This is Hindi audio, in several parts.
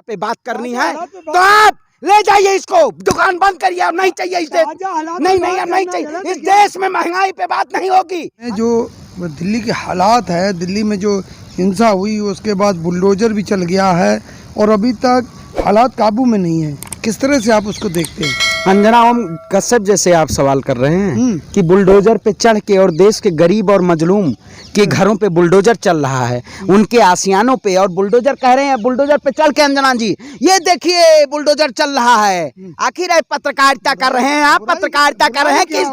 पे बात करनी है तो आप ले जाइए इसको, दुकान बंद करिए। और नहीं चाहिए इस देश, नहीं नहीं अब नहीं चाहिए इस देश में, महंगाई पे बात नहीं होगी। जो दिल्ली के हालात है, दिल्ली में जो हिंसा हुई उसके बाद बुलडोजर भी चल गया है और अभी तक हालात काबू में नहीं है, किस तरह से आप उसको देखते हैं? अंजना ओम कश्यप जैसे आप सवाल कर रहे हैं कि बुलडोजर पे चढ़ के और देश के गरीब और मजलूम के घरों पे बुलडोजर चल रहा है, उनके आसियानों पे, और बुलडोजर कह रहे हैं बुलडोजर पे चल के, अंजना जी ये देखिए बुलडोजर चल रहा है। आखिर पत्रकारिता कर रहे हैं आप, पत्रकारिता कर रहे हैं कि इस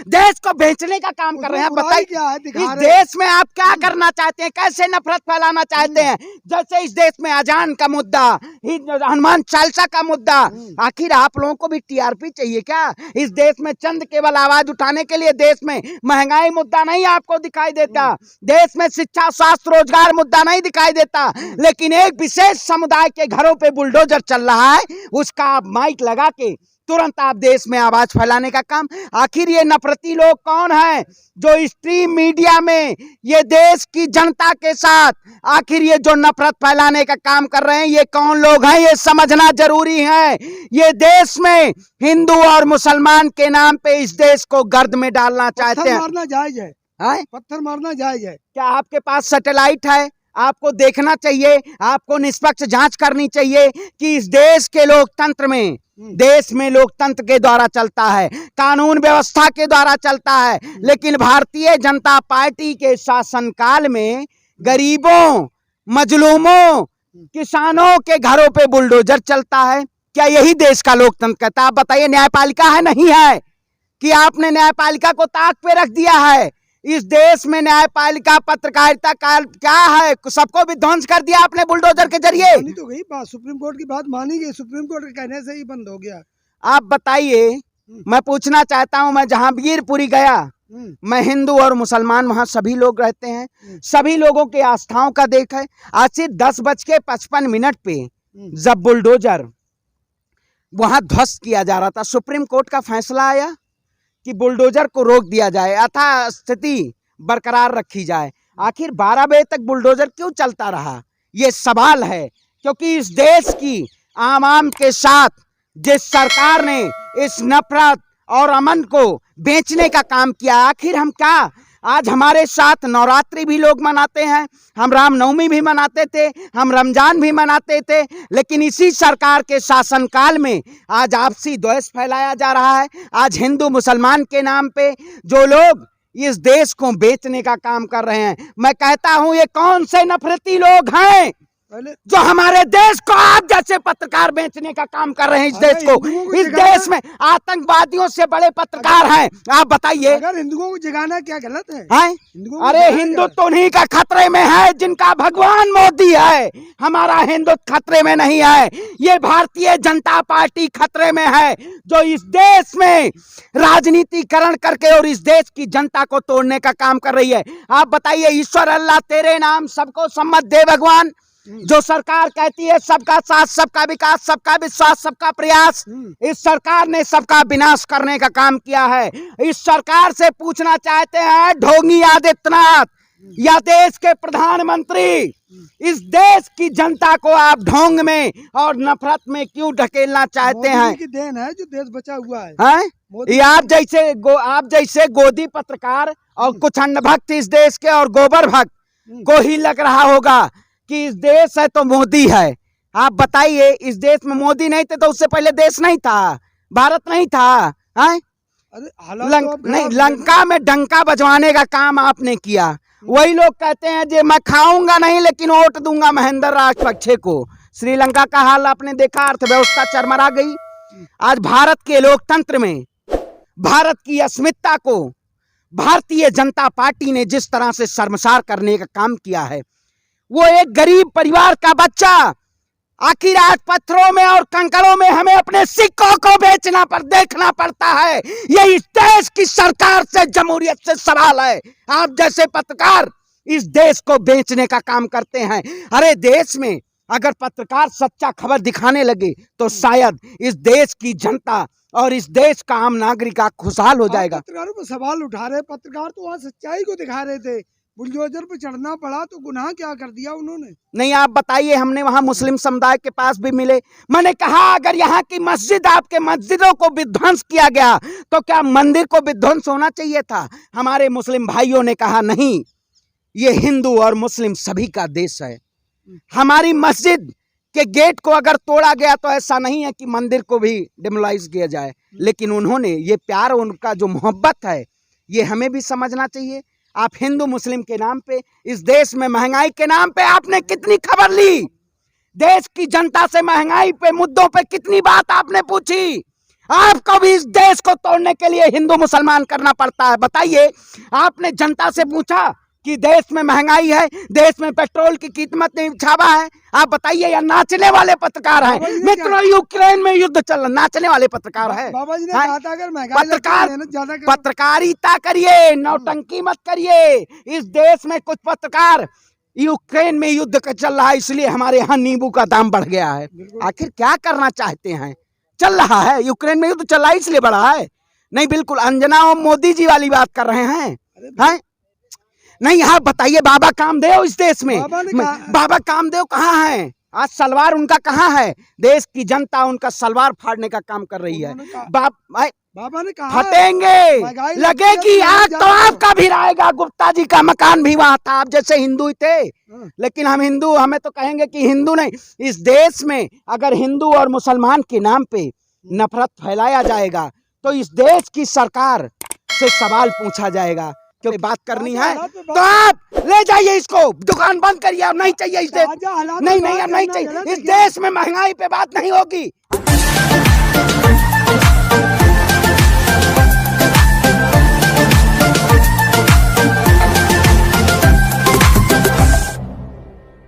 देश को बेचने का काम कर रहे हैं। बताइए इस देश में आप क्या करना चाहते हैं, कैसे नफरत फैलाना चाहते हैं? जैसे इस देश में अजान का मुद्दा, हनुमान चालीसा का मुद्दा, आखिर आप लोगों को भी टीआरपी चाहिए क्या? इस देश में चंद केवल आवाज उठाने के लिए देश में महंगाई मुद्दा नहीं आपको दिखाई देता, देश में शिक्षा स्वास्थ्य रोजगार मुद्दा नहीं दिखाई देता, लेकिन एक विशेष समुदाय के घरों पे बुलडोजर चल रहा है, उसका आप माइक लगा के तुरंत आप देश में आवाज फैलाने का काम। आखिर ये नफरती लोग कौन हैं जो स्ट्रीम मीडिया में ये देश की जनता के साथ आखिर ये जो नफरत फैलाने का काम कर रहे हैं, ये कौन लोग हैं ये समझना जरूरी है। ये देश में हिंदू और मुसलमान के नाम पे इस देश को गर्द में डालना चाहते हैं। मारना जायज है, पत्थर मारना जायज है। क्या आपके पास सैटेलाइट है? आपको देखना चाहिए, आपको निष्पक्ष जांच करनी चाहिए कि इस देश के लोकतंत्र में, देश में लोकतंत्र के द्वारा चलता है, कानून व्यवस्था के द्वारा चलता है, लेकिन भारतीय जनता पार्टी के शासनकाल में गरीबों, मजलूमों, किसानों के घरों पे बुलडोजर चलता है। क्या यही देश का लोकतंत्र कहता है? आप बताइए, न्यायपालिका है? नहीं है कि आपने न्यायपालिका को ताक पे रख दिया है। इस देश में न्यायपालिका, पत्रकारिता का क्या है? सबको भी ध्वंस कर दिया आपने बुलडोजर के जरिए। तो गई बात, सुप्रीम कोर्ट की बात मानी गई, सुप्रीम कोर्ट के कहने से ही बंद हो गया। आप बताइए, मैं पूछना चाहता हूं, मैं जहांगीरपुरी गया, मैं हिंदू और मुसलमान वहां सभी लोग रहते हैं, सभी लोगों के आस्थाओं का देख है। आज से 10:55 पे जब बुलडोजर वहां ध्वस्त किया जा रहा था, सुप्रीम कोर्ट का फैसला आया कि बुलडोजर को रोक दिया जाए, अथा स्थिति बरकरार रखी जाए। आखिर 12 बजे तक बुलडोजर क्यों चलता रहा, ये सवाल है। क्योंकि इस देश की आवाम के साथ जिस सरकार ने इस नफरत और अमन को बेचने का काम किया, आखिर हम क्या, आज हमारे साथ नवरात्रि भी लोग मनाते हैं, हम रामनवमी भी मनाते थे, हम रमजान भी मनाते थे, लेकिन इसी सरकार के शासनकाल में आज आपसी द्वेष फैलाया जा रहा है। आज हिंदू मुसलमान के नाम पे जो लोग इस देश को बेचने का काम कर रहे हैं, मैं कहता हूं ये कौन से नफरती लोग हैं जो हमारे देश को आप जैसे पत्रकार बेचने का काम कर रहे हैं। इस देश को, इस देश में आतंकवादियों से बड़े पत्रकार हैं। आप बताइए, अगर हिंदुओं को जगाना क्या गलत है? अरे हिंदुत्व उन्हीं का खतरे में है जिनका भगवान मोदी है, हमारा हिंदुत्व खतरे में नहीं है। ये भारतीय जनता पार्टी खतरे में है जो इस देश में राजनीतिकरण करके और इस देश की जनता को तोड़ने का काम कर रही है। आप बताइए, ईश्वर अल्लाह तेरे नाम सबको सम्मत दे भगवान, जो सरकार कहती है सबका साथ, सबका विकास, सबका विश्वास, सबका प्रयास, इस सरकार ने सबका विनाश करने का काम किया है। इस सरकार से पूछना चाहते हैं, ढोंगी आदित्यनाथ या देश के प्रधानमंत्री, इस देश की जनता को आप ढोंग में और नफरत में क्यों ढकेलना चाहते हैं? मोदी की देन है जो देश बचा हुआ है। आप जैसे गोदी पत्रकार और कुछ अंधभक्त इस देश के और गोबर भक्त को ही लग रहा होगा कि इस देश है तो मोदी है। आप बताइए, इस देश में मोदी नहीं थे तो उससे पहले देश नहीं था, भारत नहीं था? लंका में डंका बजवाने का काम आपने किया। वही लोग कहते हैं जे मैं खाऊंगा नहीं लेकिन वोट दूंगा महेंद्र राजपक्षे को। श्रीलंका का हाल आपने देखा, अर्थव्यवस्था चरमरा गई। आज भारत के लोकतंत्र में भारत की अस्मिता को भारतीय जनता पार्टी ने जिस तरह से शर्मसार करने का काम किया है, वो एक गरीब परिवार का बच्चा, आखिर आज पत्थरों में और कंकड़ों में हमें अपने सिक्कों को बेचना देखना पड़ता है। ये इस देश की सरकार से, जमहूरियत से सवाल है। आप जैसे पत्रकार इस देश को बेचने का काम करते हैं। अरे देश में अगर पत्रकार सच्चा खबर दिखाने लगे तो शायद इस देश की जनता और इस देश का आम नागरिक खुशहाल हो जाएगा। पत्रकारों पर सवाल उठा रहे, पत्रकार तो वहाँ सच्चाई को दिखा रहे थे बुलडोजर पे चढ़ना पड़ा तो गुनाह क्या कर दिया उन्होंने? नहीं, आप बताइए। हमने वहां मुस्लिम समुदाय के पास भी मिले। मैंने कहा अगर यहाँ की मस्जिद, आपके मस्जिदों को विध्वंस किया गया तो क्या मंदिर को विध्वंस होना चाहिए था? हमारे मुस्लिम भाइयों ने कहा नहीं, ये हिंदू और मुस्लिम सभी का देश है। हमारी मस्जिद के गेट को अगर तोड़ा गया तो ऐसा नहीं है कि मंदिर को भी डिमोलाइज किया जाए, लेकिन उन्होंने ये प्यार, उनका जो मोहब्बत है, ये हमें भी समझना चाहिए। आप हिंदू मुस्लिम के नाम पे, इस देश में महंगाई के नाम पे आपने कितनी खबर ली? देश की जनता से महंगाई पे मुद्दों पे कितनी बात आपने पूछी? आपको भी इस देश को तोड़ने के लिए हिंदू मुसलमान करना पड़ता है। बताइए, आपने जनता से पूछा कि देश में महंगाई है, देश में पेट्रोल की कीमत नहीं छावा है? आप बताइए। या नाचने वाले पत्रकार हैं? मित्रों, यूक्रेन में युद्ध चल रहा, नाचने वाले पत्रकार हैं? बाबा जी ने कहा था अगर महंगाई पत्रकारिता करिए, नौटंकी मत करिए। इस देश में कुछ पत्रकार, यूक्रेन में युद्ध चल रहा है इसलिए हमारे यहाँ नींबू का दाम बढ़ गया है। आखिर क्या करना चाहते हैं? चल रहा है, यूक्रेन में युद्ध चल रहा है इसलिए बढ़ा है? नहीं, बिल्कुल अंजना और मोदी जी वाली बात कर रहे हैं। नहीं, आप बताइए, बाबा कामदेव इस देश में, बाबा कामदेव कहाँ हैं? आज सलवार उनका कहाँ है? देश की जनता उनका सलवार फाड़ने का काम कर रही है। बाबा ने कहा फटेंगे, लगेगी आग तो आपका भी आएगा। गुप्ता जी का मकान भी वहां था, आप जैसे हिंदू ही थे, लेकिन हम हिंदू, हमें तो कहेंगे कि हिंदू नहीं। इस देश में अगर हिंदू और मुसलमान के नाम पे नफरत फैलाया जाएगा तो इस देश की सरकार से सवाल पूछा जाएगा। क्योंकि बात करनी है तो आप ले जाइए इसको, दुकान बंद करिए। अब नहीं चाहिए इस देश, नहीं, अब नहीं चाहिए इस देश में। महंगाई पे बात नहीं होगी।